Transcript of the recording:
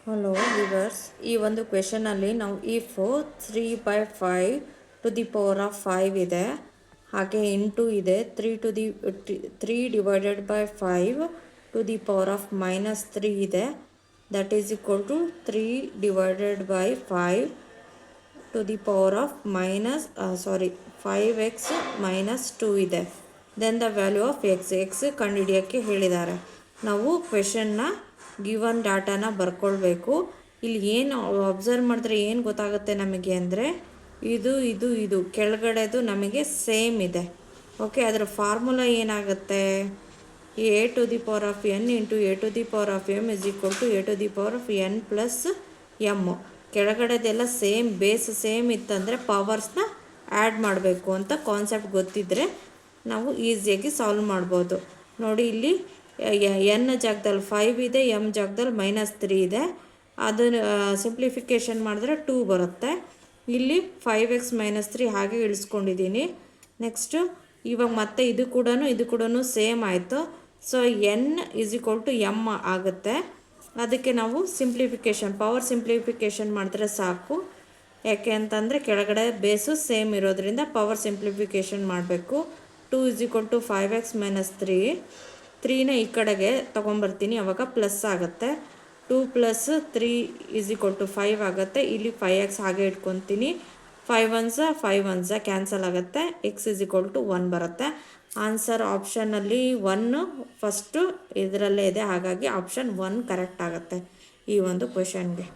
Hello viewers, ಈ ಒಂದು ಕ್ವೆಶನಲ್ಲಿ ನಾವು if 3/5 to the power of 5 ಇದೆ, ಹಾಗೆ ಇಂಟು ಇದೆ 3 divided by 5 to the power of -3 ಇದೆ, that is equal to 3 divided by 5 to the power of 5x -2 ಇದೆ. Then the value of x ಕಂಡುಹಿಡಿಯೋಕ್ಕೆ ಹೇಳಿದ್ದಾರೆ. ನಾವು ಕ್ವೆಶನ್ನ ಗಿವನ್ ಡಾಟಾನ ಬರ್ಕೊಳ್ಬೇಕು. ಇಲ್ಲಿ ಏನು ಅಬ್ಸರ್ವ್ ಮಾಡಿದ್ರೆ ಏನು ಗೊತ್ತಾಗುತ್ತೆ ನಮಗೆ ಅಂದರೆ ಇದು ಕೆಳಗಡೆದು ನಮಗೆ ಸೇಮ್ ಇದೆ. ಓಕೆ, ಅದರ ಫಾರ್ಮುಲಾ ಏನಾಗುತ್ತೆ? A to the power of n into a to the power of m is equal to a to the power of n plus m. ಕೆಳಗಡೆದೆಲ್ಲ ಸೇಮ್, ಬೇಸ್ ಸೇಮ್ ಇತ್ತಂದರೆ ಪವರ್ಸ್ನ ಆ್ಯಡ್ ಮಾಡಬೇಕು ಅಂತ concept ಗೊತ್ತಿದ್ದರೆ ನಾವು ಈಸಿಯಾಗಿ ಸಾಲ್ವ್ ಮಾಡ್ಬೋದು. ನೋಡಿ, ಇಲ್ಲಿ ಎನ್ ಜಾಗದಲ್ಲಿ 5 ಇದೆ, ಎಮ್ ಜಾಗದಲ್ಲಿ -3 ಇದೆ. ಅದನ್ನು ಸಿಂಪ್ಲಿಫಿಕೇಷನ್ ಮಾಡಿದ್ರೆ 2 ಬರುತ್ತೆ. ಇಲ್ಲಿ 5x -3 ಹಾಗೆ ಇಳಿಸ್ಕೊಂಡಿದ್ದೀನಿ. ನೆಕ್ಸ್ಟು ಇವಾಗ ಮತ್ತೆ ಇದು ಕೂಡ ಸೇಮ್ ಆಯಿತು. So N is equal to M ಆಗುತ್ತೆ. ಅದಕ್ಕೆ ನಾವು ಪವರ್ ಸಿಂಪ್ಲಿಫಿಕೇಷನ್ ಮಾಡಿದ್ರೆ ಸಾಕು. ಯಾಕೆ ಅಂತಂದರೆ ಕೆಳಗಡೆ ಬೇಸು ಸೇಮ್ ಇರೋದ್ರಿಂದ ಪವರ್ ಸಿಂಪ್ಲಿಫಿಕೇಷನ್ ಮಾಡಬೇಕು. 2 ಇಸ್ ಈಕ್ವಲ್ ಟು 5x -3. 3ನ ಈ ಕಡೆಗೆ ತೊಗೊಂಬರ್ತೀನಿ, ಅವಾಗ ಪ್ಲಸ್ ಆಗುತ್ತೆ. 2 + 3 ಇಸ್ ಈಕ್ವಲ್ ಟು 5 ಆಗುತ್ತೆ. ಇಲ್ಲಿ 5x ಹಾಗೆ ಇಟ್ಕೊತೀನಿ. 5 1s ಕ್ಯಾನ್ಸಲ್ ಆಗುತ್ತೆ. x ಇಸ್ ಈಕ್ವಲ್ ಟು 1 ಬರುತ್ತೆ. ಆನ್ಸರ್ ಆಪ್ಷನಲ್ಲಿ 1 ಫಸ್ಟು ಇದರಲ್ಲೇ ಇದೆ, ಹಾಗಾಗಿ ಆಪ್ಷನ್ 1 ಕರೆಕ್ಟ್ ಆಗುತ್ತೆ ಈ ಒಂದು ಕ್ವೆಶನ್ಗೆ.